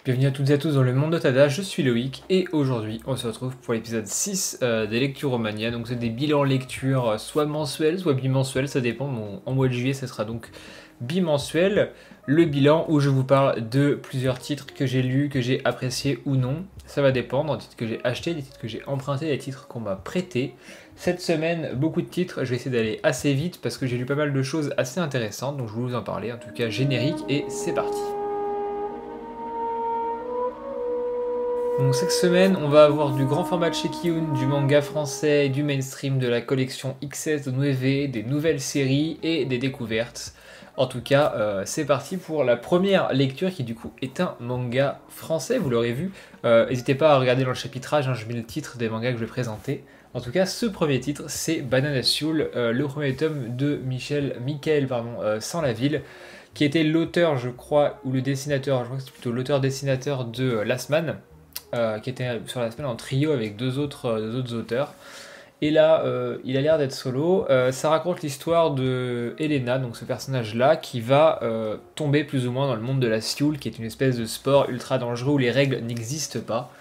Bienvenue à toutes et à tous dans le monde d'Otada, je suis Loïc et aujourd'hui on se retrouve pour l'épisode 6 des Lecturomania. Donc c'est des bilans lecture soit mensuels soit bimensuels, ça dépend. Bon, en mois de juillet ça sera donc bimensuel. Le bilan où je vous parle de plusieurs titres que j'ai lus, que j'ai appréciés ou non. Ça va dépendre, des titres que j'ai achetés, des titres que j'ai empruntés, des titres qu'on m'a prêtés. Cette semaine, beaucoup de titres, je vais essayer d'aller assez vite parce que j'ai lu pas mal de choses assez intéressantes, donc je vais vous en parler. En tout cas générique et c'est parti. Donc cette semaine, on va avoir du grand format de chez Kiyun, du manga français, du mainstream, de la collection XS de Nueve, des nouvelles séries et des découvertes. En tout cas, c'est parti pour la première lecture qui du coup est un manga français, vous l'aurez vu. N'hésitez pas à regarder dans le chapitrage, hein, je mets le titre des mangas que je vais présenter. En tout cas, ce premier titre, c'est Banana Soul, le premier tome de Michael Sans-la-Ville, qui était l'auteur, je crois, ou le dessinateur, je crois que c'est plutôt l'auteur-dessinateur de Last Man, qui était sur la semaine en trio avec deux autres auteurs. Et là, il a l'air d'être solo. Ça raconte l'histoire de Elena, donc ce personnage-là, qui va tomber plus ou moins dans le monde de la Sioule, qui est une espèce de sport ultra dangereux où les règles n'existent pas.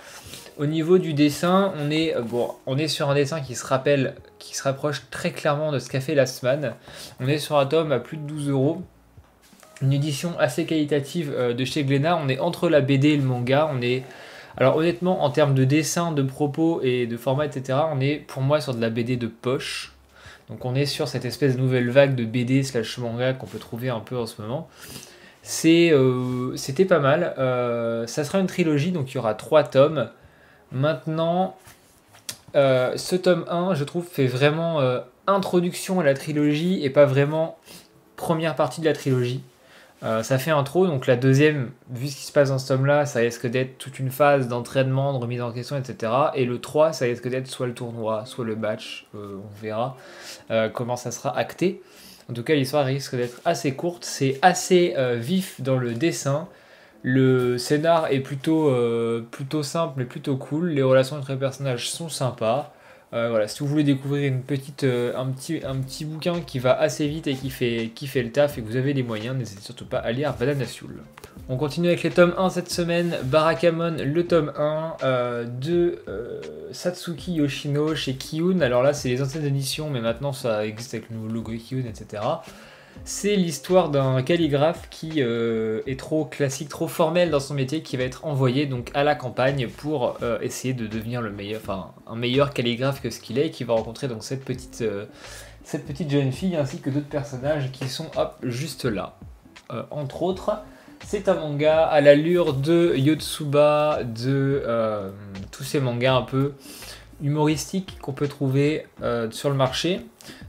Au niveau du dessin, on est sur un dessin qui se rapproche très clairement de ce qu'a fait Last Man. On est sur un tome à plus de 12 euros. Une édition assez qualitative de chez Glénat. On est entre la BD et le manga. Alors honnêtement, en termes de dessin, de propos et de format, etc., on est pour moi sur de la BD de poche. Donc on est sur cette espèce de nouvelle vague de BD slash manga qu'on peut trouver un peu en ce moment. C'était pas mal. Ça sera une trilogie, donc il y aura 3 tomes. Maintenant, ce tome 1, je trouve, fait vraiment introduction à la trilogie et pas vraiment première partie de la trilogie. Ça fait intro, donc la deuxième, vu ce qui se passe dans ce tome-là, ça risque d'être toute une phase d'entraînement, de remise en question, etc. Et le 3, ça risque d'être soit le tournoi, soit le match, on verra comment ça sera acté. En tout cas, l'histoire risque d'être assez courte, c'est assez vif dans le dessin. Le scénar est plutôt simple mais plutôt cool, les relations entre les personnages sont sympas. Voilà, si vous voulez découvrir un petit bouquin qui va assez vite et qui fait le taf et que vous avez les moyens, n'hésitez surtout pas à lire Banana Soul. On continue avec les tomes 1 cette semaine. Barakamon, le tome 1 de Satsuki Yoshino chez Kiyun. Alors là, c'est les anciennes éditions, mais maintenant ça existe avec le nouveau logo Kiyun, etc. C'est l'histoire d'un calligraphe qui est trop classique, trop formel dans son métier, qui va être envoyé donc à la campagne pour essayer de devenir un meilleur calligraphe que ce qu'il est, et qui va rencontrer donc cette petite jeune fille ainsi que d'autres personnages qui sont juste là. Entre autres, c'est un manga à l'allure de Yotsuba, de tous ces mangas un peu humoristiques qu'on peut trouver sur le marché.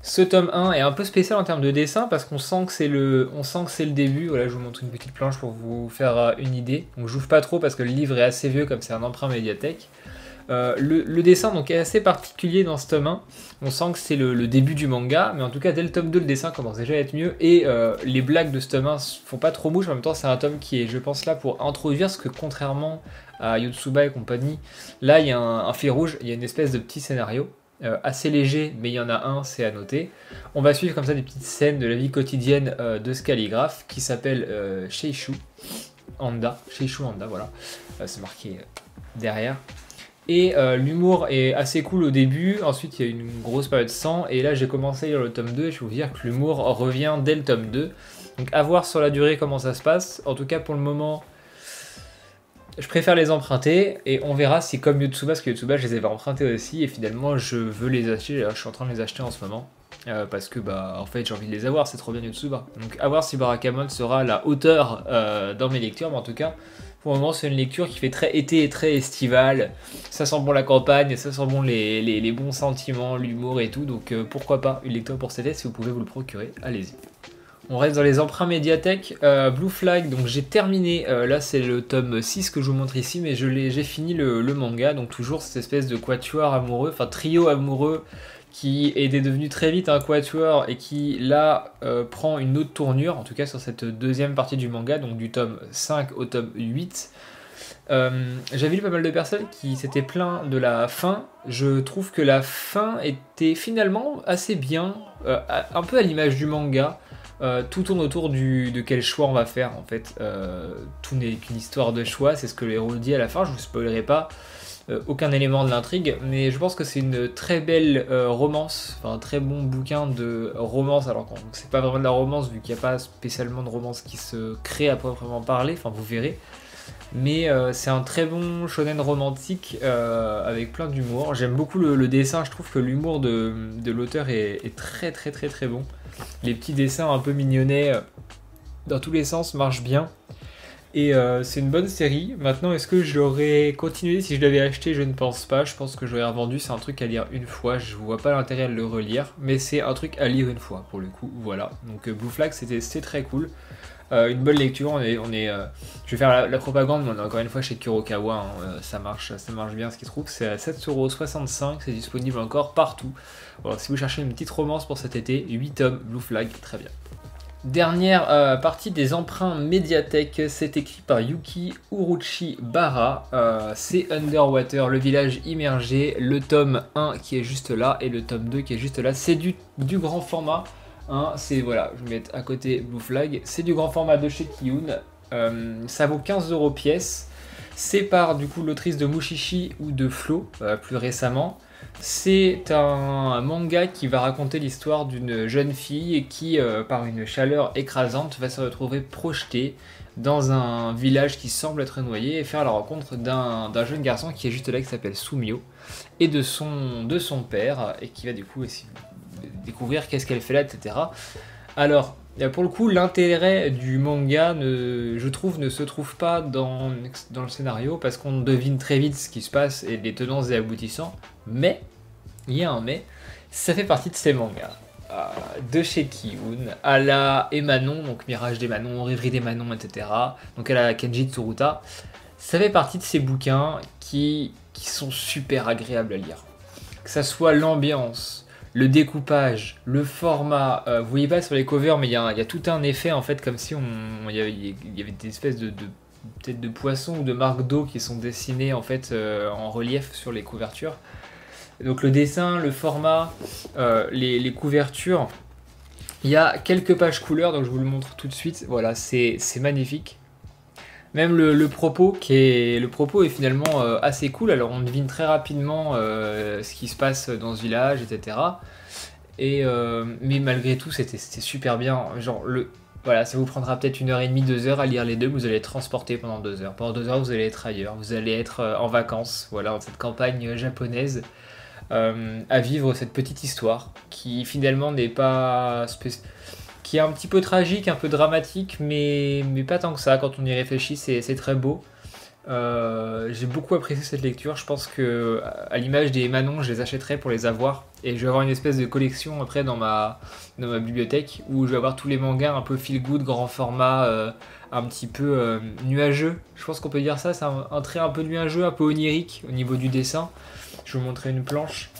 Ce tome 1 est un peu spécial en termes de dessin parce qu'on sent que c'est le début. Voilà, je vous montre une petite planche pour vous faire une idée. Donc j'ouvre pas trop parce que le livre est assez vieux comme c'est un emprunt médiathèque. Le dessin donc est assez particulier dans ce tome 1. On sent que c'est le début du manga, mais en tout cas dès le tome 2 le dessin commence déjà à être mieux et les blagues de ce tome 1 font pas trop mouche. En même temps c'est un tome qui est, je pense, là pour introduire, ce que contrairement à Yotsuba et compagnie, là il y a un fil rouge, il y a une espèce de petit scénario. Assez léger, mais il y en a un, c'est à noter. On va suivre comme ça des petites scènes de la vie quotidienne de ce calligraphe qui s'appelle Sheishu Anda, voilà, c'est marqué derrière. Et l'humour est assez cool au début, ensuite il y a une grosse période sans, et là j'ai commencé à lire le tome 2 et je peux vous dire que l'humour revient dès le tome 2. Donc à voir sur la durée comment ça se passe. En tout cas pour le moment, je préfère les emprunter et on verra si, comme Yotsuba, parce que Yotsuba je les avais empruntés aussi et finalement je veux les acheter. Là, je suis en train de les acheter en ce moment parce que en fait j'ai envie de les avoir, c'est trop bien Yotsuba. Donc à voir si Barakamon sera à la hauteur dans mes lectures, mais en tout cas pour le moment c'est une lecture qui fait très été et très estivale. Ça sent bon la campagne, ça sent bon les bons sentiments, l'humour et tout, donc pourquoi pas une lecture pour cet été si vous pouvez vous le procurer, allez-y. On reste dans les emprunts médiathèques. Blue Flag, donc j'ai terminé, là c'est le tome 6 que je vous montre ici, mais j'ai fini le manga, donc toujours cette espèce de quatuor amoureux, enfin trio amoureux, qui est devenu très vite un quatuor et qui là prend une autre tournure, en tout cas sur cette deuxième partie du manga, donc du tome 5 au tome 8. J'avais lu pas mal de personnes qui s'étaient plaints de la fin. Je trouve que la fin était finalement assez bien, un peu à l'image du manga. tout tourne autour de quel choix on va faire en fait. Tout n'est qu'une histoire de choix, c'est ce que le héros dit à la fin, je vous spoilerai pas aucun élément de l'intrigue, mais je pense que c'est une très belle romance, enfin un très bon bouquin de romance, alors que c'est pas vraiment de la romance vu qu'il n'y a pas spécialement de romance qui se crée à proprement parler, enfin vous verrez. Mais c'est un très bon shonen romantique avec plein d'humour. J'aime beaucoup le dessin, je trouve que l'humour de l'auteur est très très très très bon. Les petits dessins un peu mignonnets dans tous les sens marchent bien. Et c'est une bonne série. Maintenant, est-ce que je l'aurais continué si je l'avais acheté? Je ne pense pas. Je pense que je l'aurais revendu. C'est un truc à lire une fois. Je vois pas l'intérêt de le relire. Mais c'est un truc à lire une fois pour le coup. Voilà. Donc Blue Flag, c'était très cool. Une bonne lecture. Je vais faire la propagande, mais on est encore une fois chez Kurokawa. Hein. Ça marche bien ce qu'il trouve. C'est à 7,65€. C'est disponible encore partout. Voilà, si vous cherchez une petite romance pour cet été, 8 tomes, Blue Flag, très bien. Dernière partie des emprunts médiathèque, c'est écrit par Yuki Uruchi Bara, c'est Underwater, le village immergé, le tome 1 qui est juste là et le tome 2 qui est juste là, c'est du grand format, hein, c'est voilà, je vais mettre à côté Blue Flag, c'est du grand format de chez Kiyun, ça vaut 15€ pièce, c'est par du coup l'autrice de Mushishi ou de Flow plus récemment. C'est un manga qui va raconter l'histoire d'une jeune fille qui, par une chaleur écrasante, va se retrouver projetée dans un village qui semble être noyé et faire la rencontre d'un jeune garçon qui est juste là, qui s'appelle Sumio, et de son père, et qui va du coup essayer de découvrir qu'est-ce qu'elle fait là, etc. Alors, pour le coup, l'intérêt du manga, je trouve, ne se trouve pas dans le scénario, parce qu'on devine très vite ce qui se passe et les tenants et aboutissants, mais, il y a un mais, ça fait partie de ces mangas. De chez Kiyun, à la Emanon, donc Mirage des Manons, Rêverie des Manons, etc. Donc à la Kenji Tsuruta. Ça fait partie de ces bouquins qui sont super agréables à lire. Que ça soit l'ambiance, le découpage, le format, vous voyez pas sur les covers, mais il y a tout un effet en fait, comme si il y avait des espèces peut-être de poissons ou de marques d'eau qui sont dessinés en fait en relief sur les couvertures. Donc le dessin, le format, les couvertures, il y a quelques pages couleurs, donc je vous le montre tout de suite. Voilà, c'est magnifique. Même le propos est finalement assez cool. Alors on devine très rapidement ce qui se passe dans ce village, etc. Mais malgré tout, c'était super bien. Genre voilà, ça vous prendra peut-être 1h30, 2h à lire les deux. Vous allez être transporté pendant 2 heures. Pendant 2 heures, vous allez être ailleurs. Vous allez être en vacances. Voilà, dans cette campagne japonaise. À vivre cette petite histoire qui finalement n'est pas qui est un petit peu tragique, un peu dramatique, mais pas tant que ça. Quand on y réfléchit, c'est très beau. J'ai beaucoup apprécié cette lecture. Je pense que à l'image des Manon, je les achèterai pour les avoir et je vais avoir une espèce de collection après dans ma bibliothèque où je vais avoir tous les mangas un peu feel good, grand format, un petit peu nuageux. Je pense qu'on peut dire ça. C'est un trait un peu nuageux, un peu onirique au niveau du dessin. Je vais vous montrer une planche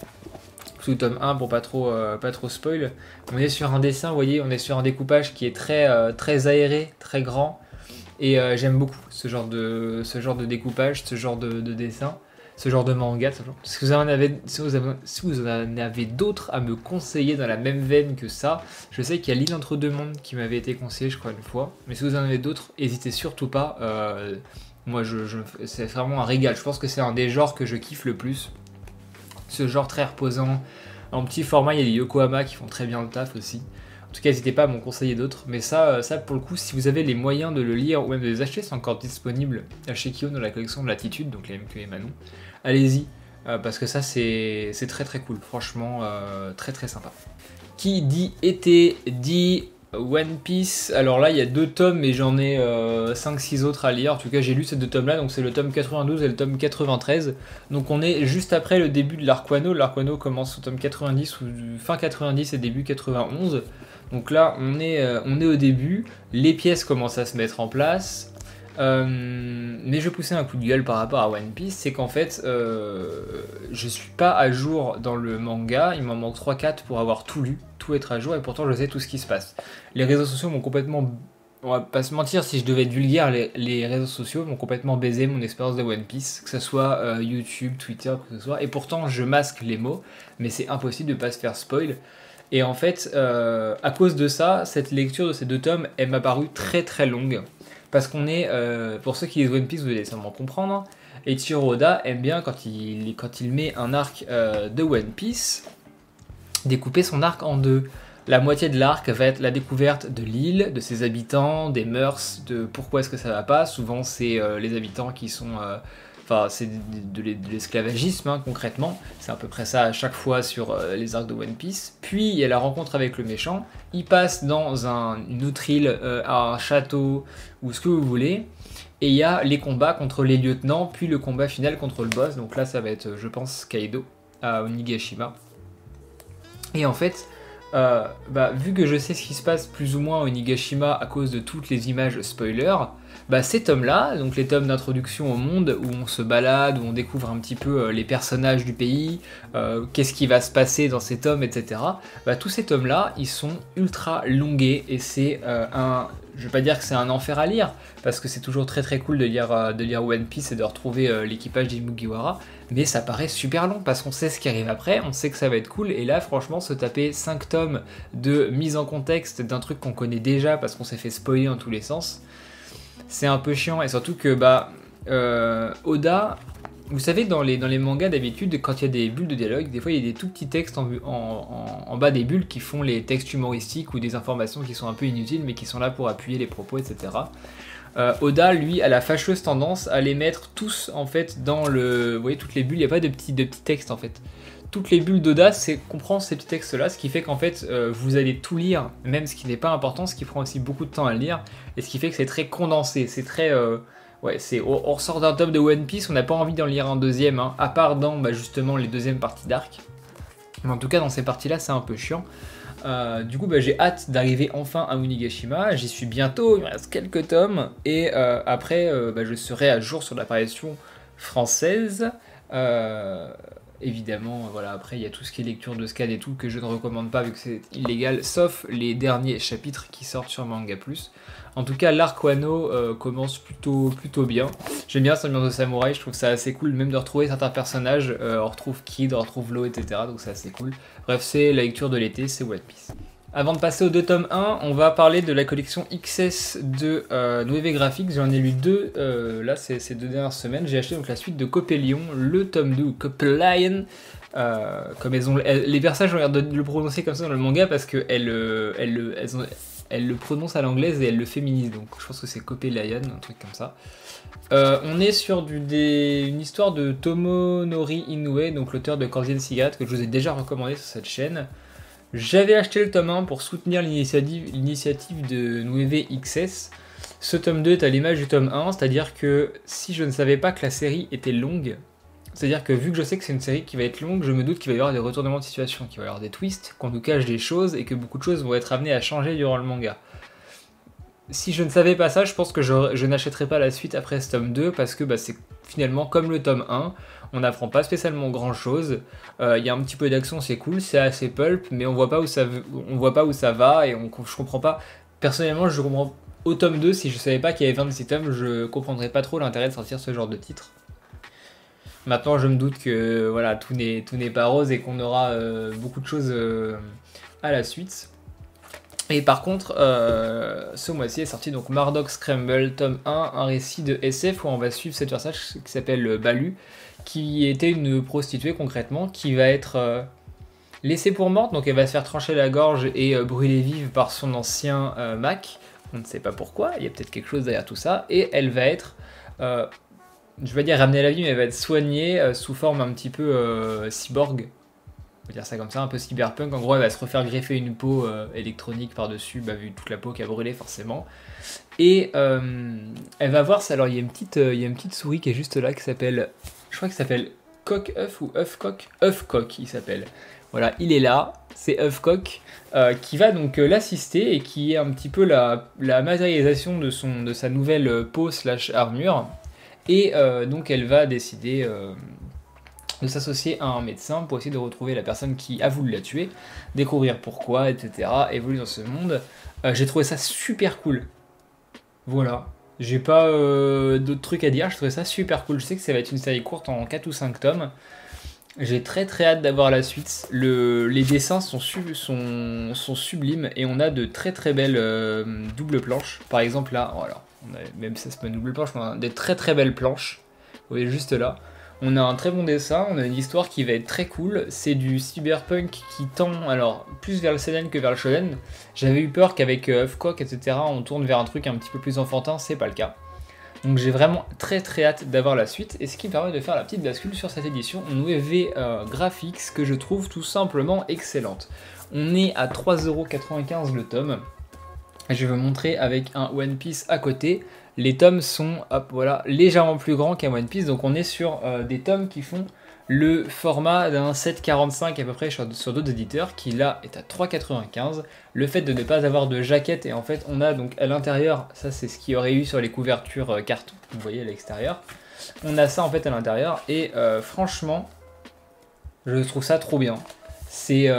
sous tome 1 pour pas trop spoil. On est sur un dessin, vous voyez, on est sur un découpage qui est très aéré, très grand. Et j'aime beaucoup ce genre de découpage, ce genre de dessin, ce genre de manga. Si vous en avez d'autres à me conseiller dans la même veine que ça, je sais qu'il y a l'île entre deux mondes qui m'avait été conseillé, je crois, une fois. Mais si vous en avez d'autres, n'hésitez surtout pas. Moi, c'est vraiment un régal. Je pense que c'est un des genres que je kiffe le plus. Ce genre très reposant. En petit format, il y a des Yokohama qui font très bien le taf aussi. En tout cas, n'hésitez pas à m'en conseiller d'autres. Mais ça, pour le coup, si vous avez les moyens de le lire ou même de les acheter, c'est encore disponible chez Kiyun dans la collection de Latitude, donc les mêmes que les Manon. Allez-y, parce que ça, c'est très très cool. Franchement, très très sympa. Qui dit été dit One Piece. Alors là, il y a 2 tomes, mais j'en ai 5-6 autres à lire. En tout cas, j'ai lu ces 2 tomes-là, donc c'est le tome 92 et le tome 93. Donc on est juste après le début de l'arc Wano. L'arc Wano commence au tome 90 ou fin 90 et début 91. Donc là, on est au début. Les pièces commencent à se mettre en place. Mais je vais pousser un coup de gueule par rapport à One Piece, c'est qu'en fait, je suis pas à jour dans le manga. Il m'en manque 3-4 pour avoir tout lu, tout être à jour, et pourtant je sais tout ce qui se passe. Les réseaux sociaux m'ont complètement... On va pas se mentir, si je devais être vulgaire, les réseaux sociaux m'ont complètement baisé mon expérience de One Piece, que ce soit YouTube, Twitter, que ce soit. Et pourtant, je masque les mots, mais c'est impossible de pas se faire spoil. Et en fait, à cause de ça, cette lecture de ces 2 tomes, elle m'a paru très très longue. Parce qu'on est, pour ceux qui lisent One Piece, vous allez sûrement comprendre, Eiichiro Oda aime bien quand il met un arc de One Piece, découper son arc en 2. La moitié de l'arc va être la découverte de l'île, de ses habitants, des mœurs, de pourquoi est-ce que ça va pas. Souvent, c'est les habitants qui sont... Enfin, c'est de l'esclavagisme, hein, concrètement. C'est à peu près ça à chaque fois sur les arcs de One Piece. Puis, il y a la rencontre avec le méchant. Il passe dans une autre île, à un château, ou ce que vous voulez. Et il y a les combats contre les lieutenants, puis le combat final contre le boss. Donc là, ça va être, je pense, Kaido, à Onigashima. Et en fait... vu que je sais ce qui se passe plus ou moins au Onigashima à cause de toutes les images spoilers, ces tomes-là, donc les tomes d'introduction au monde où on se balade, où on découvre un petit peu les personnages du pays, qu'est-ce qui va se passer dans ces tomes, etc. Tous ces tomes-là, ils sont ultra longués et c'est je vais pas dire que c'est un enfer à lire, parce que c'est toujours très très cool de lire One Piece et de retrouver l'équipage d'Imugiwara, mais ça paraît super long parce qu'on sait ce qui arrive après, on sait que ça va être cool, et là franchement se taper 5 tomes de mise en contexte d'un truc qu'on connaît déjà parce qu'on s'est fait spoiler en tous les sens, c'est un peu chiant, et surtout que Oda, vous savez, dans les mangas d'habitude, quand il y a des bulles de dialogue, des fois il y a des tout petits textes en bas des bulles qui font les textes humoristiques ou des informations qui sont un peu inutiles mais qui sont là pour appuyer les propos, etc. Oda, lui, a la fâcheuse tendance à les mettre tous en fait dans le... Vous voyez, toutes les bulles, il n'y a pas de petits textes en fait. Toutes les bulles d'Oda, c'est comprendre ces petits textes-là, ce qui fait qu'en fait, vous allez tout lire, même ce qui n'est pas important, ce qui prend aussi beaucoup de temps à lire, et ce qui fait que c'est très condensé, c'est très... on ressort d'un tome de One Piece, on n'a pas envie d'en lire un deuxième, hein, à part dans justement les deuxièmes parties d'arc. Mais en tout cas, dans ces parties-là, c'est un peu chiant. Du coup, j'ai hâte d'arriver enfin à Onigashima. J'y suis bientôt, il me reste quelques tomes. Et après, je serai à jour sur l'apparition française. Évidemment, après, il y a tout ce qui est lecture de scan et tout que je ne recommande pas vu que c'est illégal, sauf les derniers chapitres qui sortent sur Manga Plus. En tout cas, l'arc Wano commence plutôt bien. J'aime bien cette ambiance de samouraï, je trouve ça assez cool, même de retrouver certains personnages. On retrouve Kid, on retrouve Law, etc. Donc c'est assez cool. Bref, c'est la lecture de l'été, c'est One Piece. Avant de passer aux 2 tomes 1, on va parler de la collection XS de Nueve Graphics. J'en ai lu 2 là ces 2 dernières semaines. J'ai acheté donc la suite de Copelion, le tome 2, Copelion. Comme les personnages ont l'air de le prononcer comme ça dans le manga parce qu'elles le prononcent à l'anglaise et elles le féminisent. Donc je pense que c'est Copelion, un truc comme ça. On est sur une histoire de Tomonori Inoue, donc l'auteur de Cordian Cigarette, que je vous ai déjà recommandé sur cette chaîne. J'avais acheté le tome 1 pour soutenir l'initiative de Nueve XS. Ce tome 2 est à l'image du tome 1, c'est-à-dire que si je ne savais pas que la série était longue, c'est-à-dire que vu que je sais que c'est une série qui va être longue, je me doute qu'il va y avoir des retournements de situation, qu'il va y avoir des twists, qu'on nous cache des choses et que beaucoup de choses vont être amenées à changer durant le manga. Si je ne savais pas ça, je pense que je n'achèterais pas la suite après ce tome 2 parce que c'est finalement comme le tome 1, on n'apprend pas spécialement grand chose. Il y a un petit peu d'action, c'est cool, c'est assez pulp, mais on voit pas où ça va et je comprends pas. Personnellement, je comprends au tome 2, si je savais pas qu'il y avait 26 tomes, je comprendrais pas trop l'intérêt de sortir ce genre de titre. Maintenant, je me doute que tout n'est pas rose et qu'on aura beaucoup de choses à la suite. Et par contre, ce mois-ci est sorti donc Marduk Scramble, tome 1, un récit de SF où on va suivre cette personnage qui s'appelle Balu, qui était une prostituée concrètement, qui va être laissée pour morte, donc elle va se faire trancher la gorge et brûler vive par son ancien Mac. On ne sait pas pourquoi, il y a peut-être quelque chose derrière tout ça, et elle va être, je vais dire ramenée à la vie, mais elle va être soignée sous forme un petit peu cyborg. On va dire ça comme ça, un peu cyberpunk. En gros, elle va se refaire greffer une peau électronique par-dessus, vu toute la peau qui a brûlé forcément. Et elle va voir ça. Alors, il y a une petite souris qui est juste là, qui s'appelle, je crois qu'il s'appelle Coq-œuf ou œuf-coq. Œuf-coq, il s'appelle. Voilà, il est là, c'est œuf-coq, qui va donc l'assister et qui est un petit peu la matérialisation de sa nouvelle peau / armure. Et donc, elle va décider de s'associer à un médecin pour essayer de retrouver la personne qui a voulu la tuer, découvrir pourquoi, etc., évoluer dans ce monde. J'ai trouvé ça super cool. Voilà. J'ai pas d'autres trucs à dire, je trouvais ça super cool. Je sais que ça va être une série courte en 4 ou 5 tomes. J'ai très hâte d'avoir la suite. Les dessins sont sublimes et on a de très belles doubles planches. Par exemple là, voilà, même ça c'est pas une double planche, mais on a des très belles planches. Vous voyez juste là. On a un très bon dessin, on a une histoire qui va être très cool. C'est du cyberpunk qui tend alors plus vers le seinen que vers le shonen. J'avais eu peur qu'avec Huffcock, etc., on tourne vers un truc un petit peu plus enfantin, c'est pas le cas. Donc j'ai vraiment très hâte d'avoir la suite, et ce qui me permet de faire la petite bascule sur cette édition OEV Graphics que je trouve tout simplement excellente. On est à 3,95€ le tome, et je vais vous montrer avec un One Piece à côté. Les tomes sont hop, voilà, légèrement plus grands qu'un One Piece, donc on est sur des tomes qui font le format d'un 7,45 à peu près sur d'autres éditeurs, qui là est à 3,95. Le fait de ne pas avoir de jaquette, et en fait on a donc à l'intérieur, ça c'est ce qu'il y aurait eu sur les couvertures carton, vous voyez à l'extérieur, on a ça en fait à l'intérieur, et franchement je trouve ça trop bien. C'est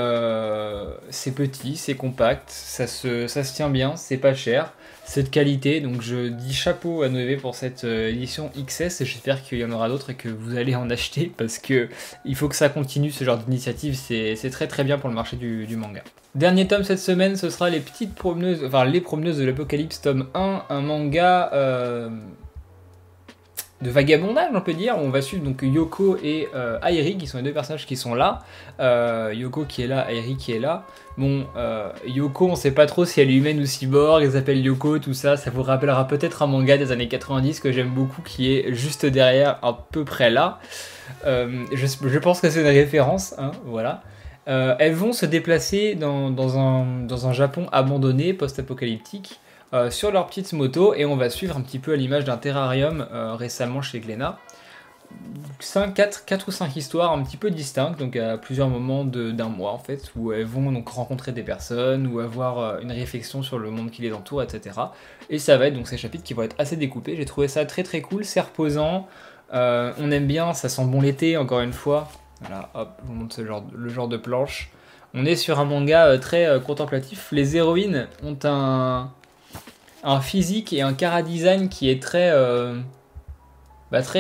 petit, c'est compact, ça se tient bien, c'est pas cher, c'est de qualité, donc je dis chapeau à Noévé pour cette édition XS, et j'espère qu'il y en aura d'autres et que vous allez en acheter, parce que il faut que ça continue, ce genre d'initiative, c'est très bien pour le marché du manga. Dernier tome cette semaine, ce sera les petites promeneuses, enfin les promeneuses de l'Apocalypse tome 1, un manga de vagabondage, on peut dire. On va suivre donc Yoko et Airi, qui sont les deux personnages qui sont là. Yoko qui est là, Airi qui est là. Bon, Yoko, on sait pas trop si elle est humaine ou cyborg, elle s'appelle Yoko, tout ça. Ça vous rappellera peut-être un manga des années 90 que j'aime beaucoup, qui est juste derrière, à peu près là. Je pense que c'est une référence, hein, voilà. Elles vont se déplacer dans un Japon abandonné, post-apocalyptique, sur leur petite moto, et on va suivre un petit peu à l'image d'un terrarium récemment chez Glénat. 4 ou 5 histoires un petit peu distinctes, donc à plusieurs moments d'un mois en fait, où elles vont donc rencontrer des personnes, ou avoir une réflexion sur le monde qui les entoure, etc. Et ça va être donc ces chapitres qui vont être assez découpés. J'ai trouvé ça très cool, c'est reposant, on aime bien, ça sent bon l'été encore une fois. Voilà, hop, je vous montre le genre de planche. On est sur un manga très contemplatif. Les héroïnes ont un physique et un chara-design qui est très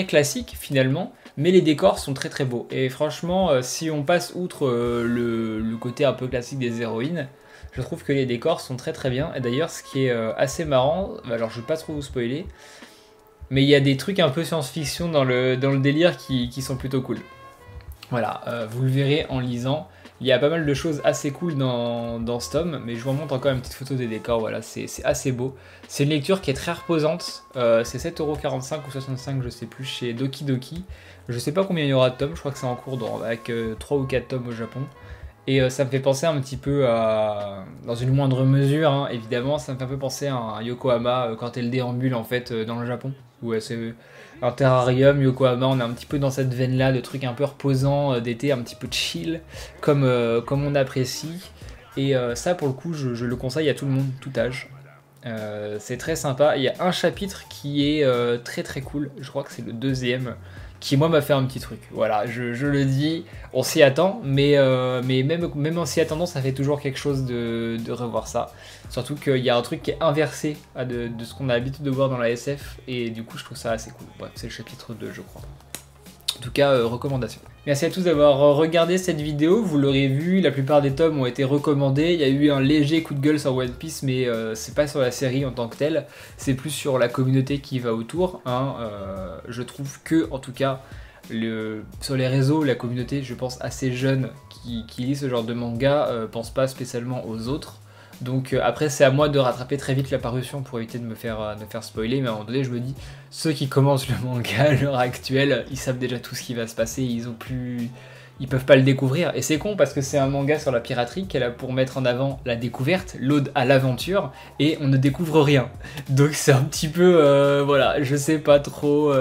classique finalement, mais les décors sont très beaux. Et franchement, si on passe outre le côté un peu classique des héroïnes, je trouve que les décors sont très bien. Et d'ailleurs, ce qui est assez marrant, alors je vais pas trop vous spoiler, mais il y a des trucs un peu science-fiction dans le délire qui sont plutôt cool. Voilà, vous le verrez en lisant. Il y a pas mal de choses assez cool dans ce tome, mais je vous montre encore une petite photo des décors, voilà, c'est assez beau. C'est une lecture qui est très reposante, c'est 7,45€ ou 65€, je sais plus, chez Doki Doki. Je sais pas combien il y aura de tomes, je crois que c'est en cours avec 3 ou 4 tomes au Japon. Et ça me fait penser un petit peu à, dans une moindre mesure, hein, évidemment, ça me fait un peu penser à un Yokohama quand elle déambule en fait dans le Japon, où c'est un terrarium, Yokohama, on est un petit peu dans cette veine-là de trucs un peu reposants, d'été, un petit peu chill, comme on apprécie. Et ça, pour le coup, je le conseille à tout le monde, tout âge. C'est très sympa. Il y a un chapitre qui est très cool, je crois que c'est le deuxième, qui moi m'a fait un petit truc. Voilà, je le dis, on s'y attend, mais même en s'y attendant, ça fait toujours quelque chose de revoir ça. Surtout qu'il y a un truc qui est inversé de ce qu'on a l'habitude de voir dans la SF, et du coup je trouve ça assez cool. Bref, c'est le chapitre 2 je crois. En tout cas, recommandation. Merci à tous d'avoir regardé cette vidéo, vous l'aurez vu, la plupart des tomes ont été recommandés, il y a eu un léger coup de gueule sur One Piece, mais c'est pas sur la série en tant que telle, c'est plus sur la communauté qui va autour, hein. Je trouve que, en tout cas, sur les réseaux, la communauté, je pense, assez jeune qui lit ce genre de manga, pense pas spécialement aux autres. Donc après c'est à moi de rattraper très vite la parution pour éviter de me faire spoiler, mais à un moment donné je me dis, ceux qui commencent le manga à l'heure actuelle, ils savent déjà tout ce qui va se passer, ils peuvent pas le découvrir, et c'est con parce que c'est un manga sur la piraterie qu'elle a pour mettre en avant la découverte, l'ode à l'aventure, et on ne découvre rien. Donc c'est un petit peu, voilà, je sais pas trop,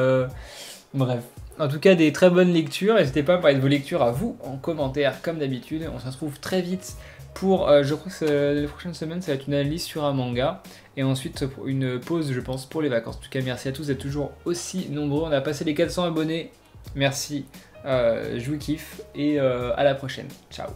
bref. En tout cas, des très bonnes lectures, n'hésitez pas à parler de vos lectures à vous en commentaire comme d'habitude, on se retrouve très vite pour, je crois que les prochaines semaines, ça va être une analyse sur un manga. Et ensuite, une pause, je pense, pour les vacances. En tout cas, merci à tous d'être toujours aussi nombreux. On a passé les 400 abonnés. Merci, je vous kiffe. Et à la prochaine. Ciao.